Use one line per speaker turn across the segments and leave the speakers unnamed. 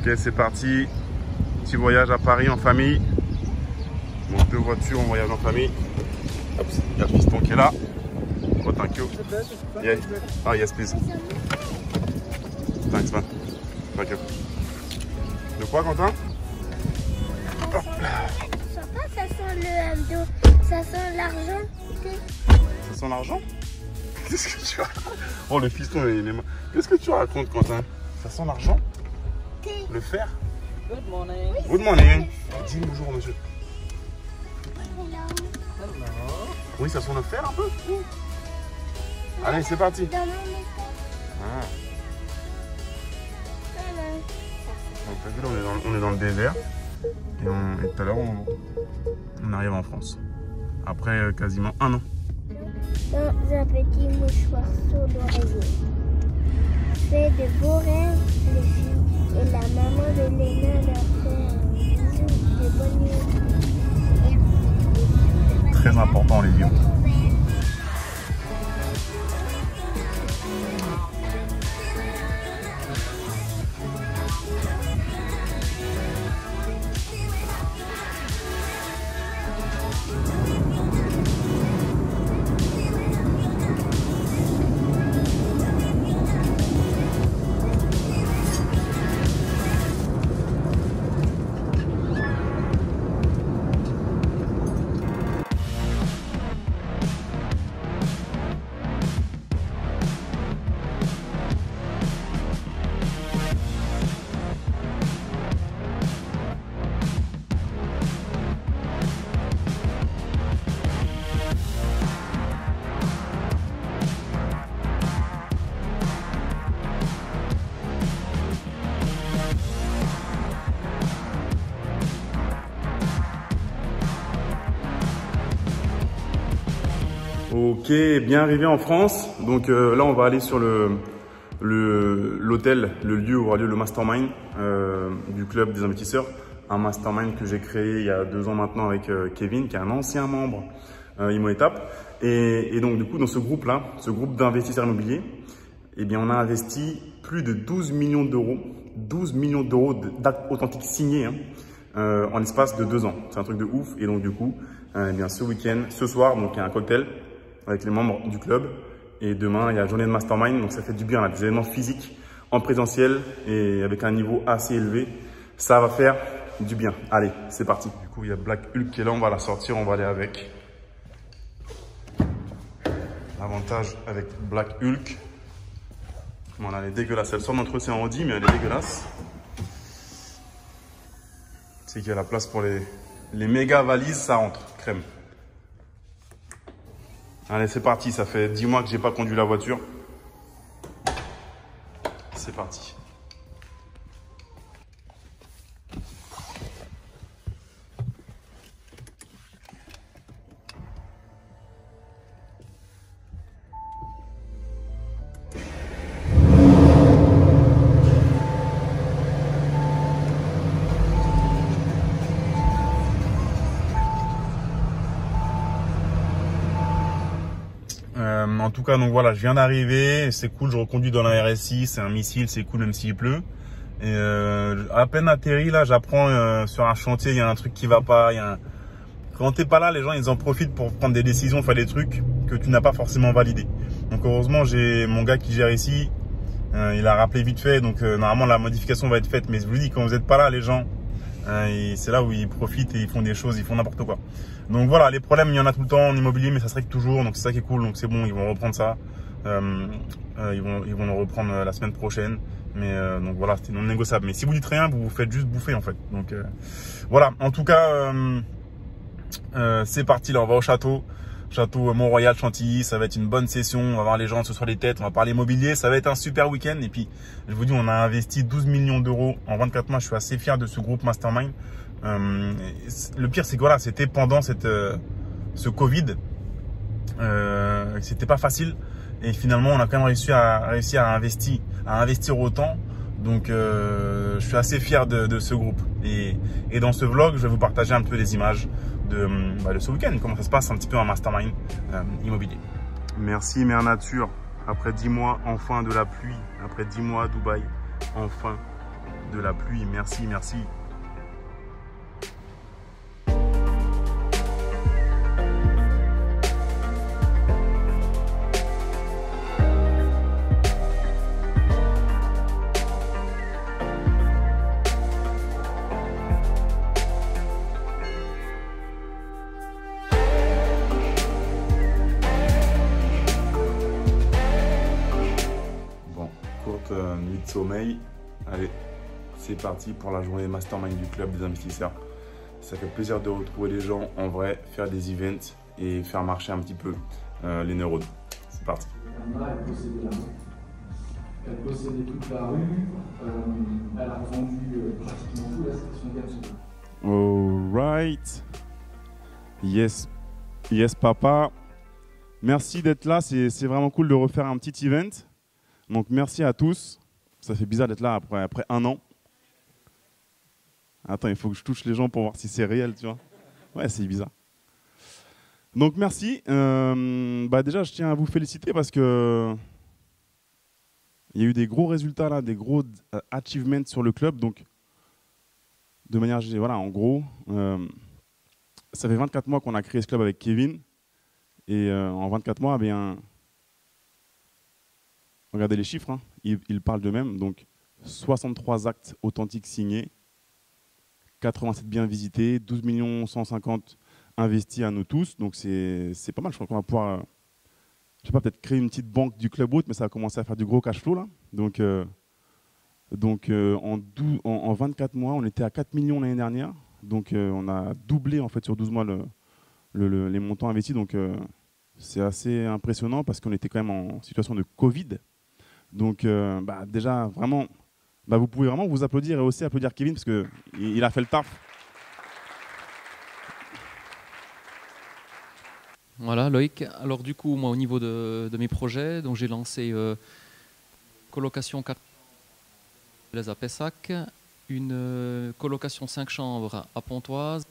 Ok, c'est parti. Petit voyage à Paris en famille. Donc 2 voitures, on voyage en famille. Il y a le piston qui est là. Oh, thank you. Yeah. Ah, yes, please. Thanks, man. Thank you. De quoi, Quentin?
Ça sent l'argent.
Ça sent l'argent? Qu'est-ce que tu as? Oh, le piston, il est... Qu'est-ce que tu racontes, Quentin? Ça sent l'argent? Le fer?
Good morning.
Good morning. Dis bonjour, monsieur.
Hello.
Oui, ça sent le fer un peu? Allez, c'est parti. Ah. Donc, t'as vu, là, on est dans le désert. Et tout à l'heure, on arrive en France. Après quasiment 1 an.
Dans un petit mouchoir sur l'oreiller. Fais de beaux rêves, les filles. Et la maman de Léna leur fait un bisou de bonne nuit.
Très important, les lions. Ok, bien arrivé en France. Donc là, on va aller sur l'hôtel, le lieu où aura lieu le mastermind du club des investisseurs. Un mastermind que j'ai créé il y a 2 ans maintenant avec Kevin, qui est un ancien membre ImoEtape. Et donc, du coup, dans ce groupe-là, ce groupe d'investisseurs immobiliers, eh bien, on a investi plus de 12 millions d'euros. 12 millions d'euros d'actes authentiques signés en l'espace de 2 ans. C'est un truc de ouf. Et donc, du coup, eh bien, ce week-end, ce soir, donc, il y a un cocktail avec les membres du club. Et demain, il y a la journée de mastermind. Donc, ça fait du bien. Là, des événements physiques en présentiel et avec un niveau assez élevé. Ça va faire du bien. Allez, c'est parti. Du coup, il y a Black Hulk qui est là. On va la sortir. On va aller avec. L'avantage avec Black Hulk. Voilà, elle est dégueulasse. Elle sort d'entre eux, c'est en Audi, mais elle est dégueulasse. C'est qu'il y a la place pour les méga valises. Ça rentre. Crème. Allez, c'est parti. Ça fait 10 mois que j'ai pas conduit la voiture. C'est parti. En tout cas, donc voilà, je viens d'arriver, c'est cool, je reconduis dans la RSI, c'est un missile, c'est cool même s'il pleut. Et à peine atterri, là, j'apprends sur un chantier, il y a un truc qui va pas. Quand t'es pas là, les gens, ils en profitent pour prendre des décisions, faire des trucs que tu n'as pas forcément validés. Donc heureusement, j'ai mon gars qui gère ici, il a rappelé vite fait, donc normalement la modification va être faite. Mais je vous dis, quand vous n'êtes pas là, les gens, c'est là où ils profitent et ils font des choses, ils font n'importe quoi. Donc voilà, les problèmes, il y en a tout le temps en immobilier, mais ça se règle toujours, donc c'est ça qui est cool. Donc c'est bon, ils vont reprendre ça. Ils vont le reprendre la semaine prochaine. Mais donc voilà, c'était non négociable. Mais si vous dites rien, vous vous faites juste bouffer en fait. Donc voilà, en tout cas, c'est parti là, on va au château. Château Mont-Royal Chantilly, ça va être une bonne session, on va voir les gens ce soir les têtes, on va parler immobilier, ça va être un super week-end. Et puis, je vous dis, on a investi 12 millions d'euros en 24 mois, je suis assez fier de ce groupe Mastermind. Le pire, c'est que voilà, c'était pendant ce Covid, c'était pas facile. Et finalement, on a quand même réussi à investir autant. Donc, je suis assez fier de ce groupe. Et dans ce vlog, je vais vous partager un peu des images de ce week-end, comment ça se passe un petit peu en mastermind immobilier. Merci Mère Nature, après 10 mois enfin de la pluie, après 10 mois à Dubaï, enfin de la pluie. Merci, merci. Nuit de sommeil. Allez, c'est parti pour la journée mastermind du club des investisseurs. Ça fait plaisir de retrouver les gens en vrai, faire des events et faire marcher un petit peu les neurones. C'est parti.
Elle possédait la rue. Elle possédait toute la rue. Elle a revendu pratiquement tout. Là, c'était son gamme.
Alright. Yes. Yes, papa. Merci d'être là. C'est vraiment cool de refaire un petit event. Donc merci à tous. Ça fait bizarre d'être là après un an. Attends, il faut que je touche les gens pour voir si c'est réel, tu vois. Ouais, c'est bizarre. Donc merci. Déjà, je tiens à vous féliciter parce que il y a eu des gros résultats là, des gros achievements sur le club. Donc, de manière générale, voilà, en gros, ça fait 24 mois qu'on a créé ce club avec Kevin. Et en 24 mois, eh bien, regardez les chiffres, hein. Ils parlent d'eux-mêmes. Donc, 63 actes authentiques signés, 87 biens visités, 12 150 investis à nous tous. Donc, c'est pas mal. Je crois qu'on va pouvoir, je sais pas, peut-être créer une petite banque du club route, mais ça va commencer à faire du gros cash flow là. Donc en 24 mois, on était à 4 millions l'année dernière. Donc, on a doublé en fait sur 12 mois les montants investis. Donc, c'est assez impressionnant parce qu'on était quand même en situation de Covid. Donc déjà, vraiment, vous pouvez vraiment vous applaudir et aussi applaudir Kevin parce qu'il a fait le taf.
Voilà, Loïc. Alors du coup, moi, au niveau de mes projets, donc j'ai lancé colocation 4 chambres à Pessac, une colocation 5 chambres à Pontoise,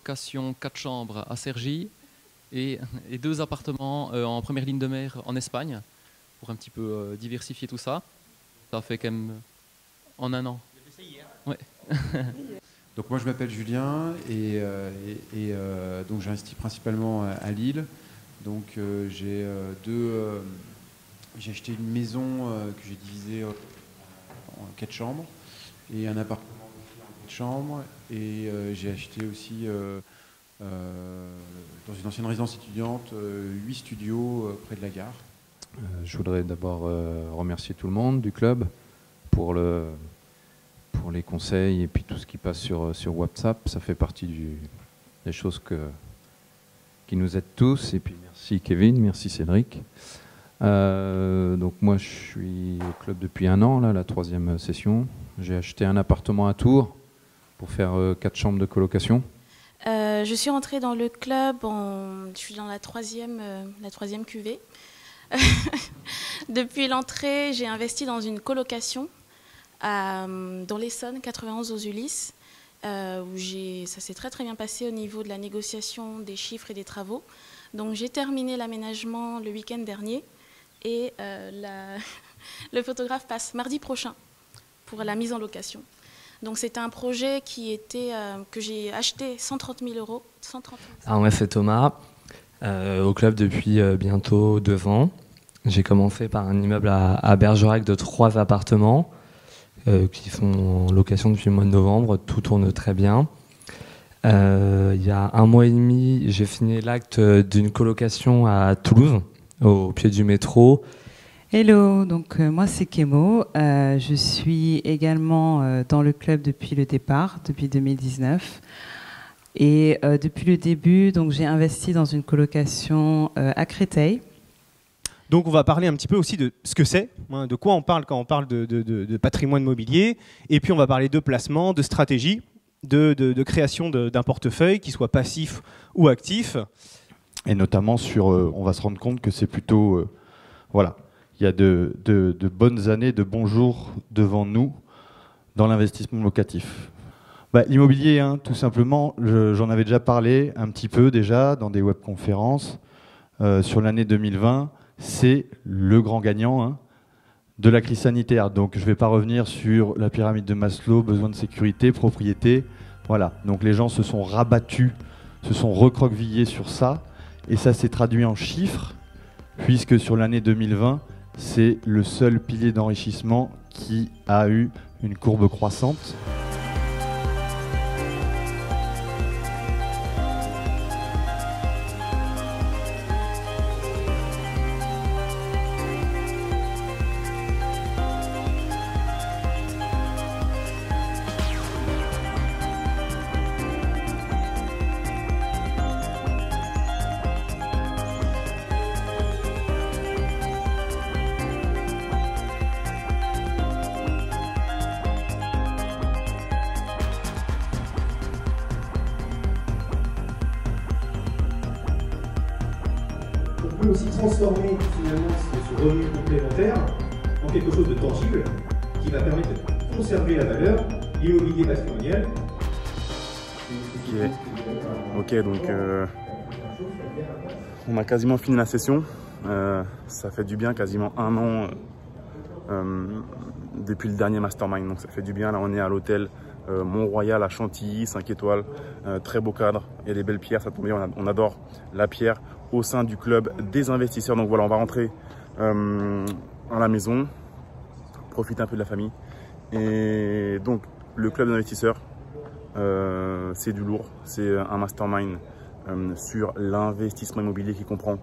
colocation 4 chambres à Cergy et 2 appartements en première ligne de mer en Espagne, pour un petit peu diversifier tout ça. Ça fait quand même en un an. Ouais.
Donc moi je m'appelle Julien et donc j'investis principalement à Lille. Donc j'ai acheté une maison que j'ai divisée en 4 chambres et un appartement en 4 chambres et j'ai acheté aussi dans une ancienne résidence étudiante 8 studios près de la gare.
Je voudrais d'abord remercier tout le monde du club pour les conseils et puis tout ce qui passe sur WhatsApp. Ça fait partie des choses qui nous aident tous. Et puis merci Kevin, merci Cédric. Donc moi je suis au club depuis un an, là, la 3e session. J'ai acheté un appartement à Tours pour faire 4 chambres de colocation.
Je suis rentrée dans le club, je suis dans la troisième cuvée. Depuis l'entrée, j'ai investi dans une colocation dans l'Essonne, 91 aux Ulysses, où ça s'est très bien passé au niveau de la négociation des chiffres et des travaux. Donc j'ai terminé l'aménagement le week-end dernier et le photographe passe mardi prochain pour la mise en location. Donc c'était un projet que j'ai acheté 130 000 €.
Alors moi c'est Thomas, au club depuis bientôt 2 ans. J'ai commencé par un immeuble à Bergerac de 3 appartements qui sont en location depuis le mois de novembre. Tout tourne très bien. Il y a 1 mois et demi, j'ai fini l'acte d'une colocation à Toulouse, au pied du métro.
Hello, donc moi c'est Kémo. Je suis également dans le club depuis le départ, depuis 2019. Et depuis le début, donc j'ai investi dans une colocation à Créteil.
Donc on va parler un petit peu aussi de ce que c'est, hein, de quoi on parle quand on parle de patrimoine immobilier. Et puis on va parler de placement, de stratégie, de création d'un portefeuille, qui soit passif ou actif.
Et notamment on va se rendre compte que c'est plutôt... voilà, il y a de bonnes années, de bons jours devant nous dans l'investissement locatif. L'immobilier, hein, tout simplement, j'en avais déjà parlé un petit peu déjà dans des webconférences sur l'année 2020. C'est le grand gagnant, hein. de la crise sanitaire. Donc je ne vais pas revenir sur la pyramide de Maslow, besoin de sécurité, propriété. Voilà, donc les gens se sont rabattus, se sont recroquevillés sur ça, et ça s'est traduit en chiffres, puisque sur l'année 2020, c'est le seul pilier d'enrichissement qui a eu une courbe croissante.
On peut aussi transformer finalement ce revenu complémentaire en quelque chose de tangible qui va permettre de conserver la valeur, l'immobilier patrimonial.
Ok, donc on a quasiment fini la session. Ça fait du bien, quasiment 1 an depuis le dernier mastermind. Donc ça fait du bien. Là, on est à l'hôtel Mont-Royal à Chantilly, 5 étoiles, très beau cadre. Il y a des belles pierres, ça tombe bien. On adore la pierre au sein du club des investisseurs. Donc voilà, on va rentrer à la maison, profiter un peu de la famille. Et donc le club d'investisseurs, c'est du lourd. C'est un mastermind sur l'investissement immobilier qui comprend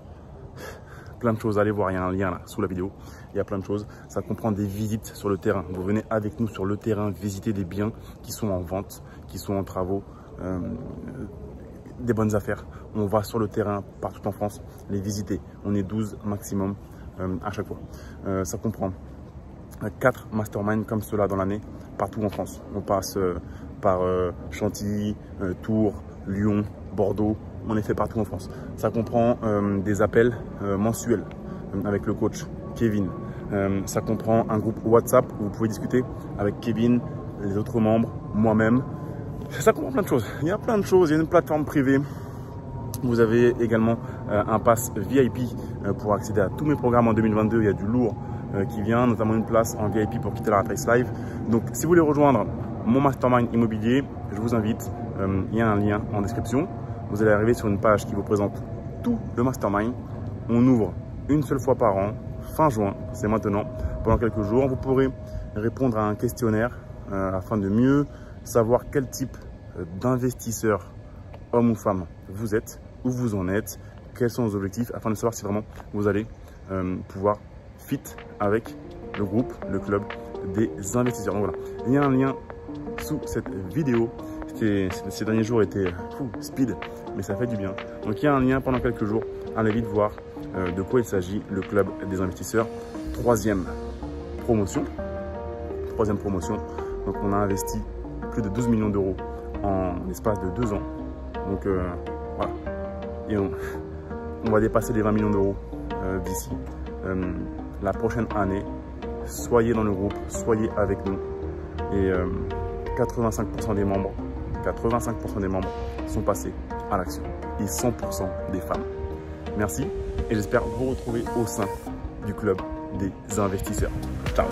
plein de choses. Allez voir, il y a un lien là sous la vidéo. Il y a plein de choses. Ça comprend des visites sur le terrain. Vous venez avec nous sur le terrain visiter des biens qui sont en vente, qui sont en travaux, des bonnes affaires. On va sur le terrain partout en France les visiter. On est 12 maximum à chaque fois. Ça comprend 4 masterminds comme cela dans l'année partout en France. On passe par Chantilly, Tours, Lyon, Bordeaux. On les fait partout en France. Ça comprend des appels mensuels avec le coach Kevin. Ça comprend un groupe WhatsApp où vous pouvez discuter avec Kevin, les autres membres, moi-même. Ça comprend plein de choses. Il y a plein de choses. Il y a une plateforme privée. Vous avez également un pass VIP pour accéder à tous mes programmes en 2022. Il y a du lourd qui vient, notamment une place en VIP pour quitter la Race Live. Donc, si vous voulez rejoindre mon mastermind immobilier, je vous invite. Il y a un lien en description. Vous allez arriver sur une page qui vous présente tout le mastermind. On ouvre une seule fois par an, fin juin, c'est maintenant. Pendant quelques jours, vous pourrez répondre à un questionnaire afin de mieux savoir quel type d'investisseur, homme ou femme, vous êtes, où vous en êtes, quels sont vos objectifs, afin de savoir si vraiment vous allez pouvoir fit avec le groupe, le club des investisseurs. Donc voilà, il y a un lien sous cette vidéo. Ces derniers jours étaient speed, mais ça fait du bien. Donc il y a un lien pendant quelques jours. Allez vite voir de quoi il s'agit, le club des investisseurs. Troisième promotion. Donc on a investi plus de 12 millions d'euros en l'espace de 2 ans. Donc voilà. Et on va dépasser les 20 millions d'euros d'ici la prochaine année. Soyez dans le groupe, soyez avec nous. Et 85% des membres sont passés à l'action. Et 100% des femmes. Merci et j'espère vous retrouver au sein du club des investisseurs. Ciao.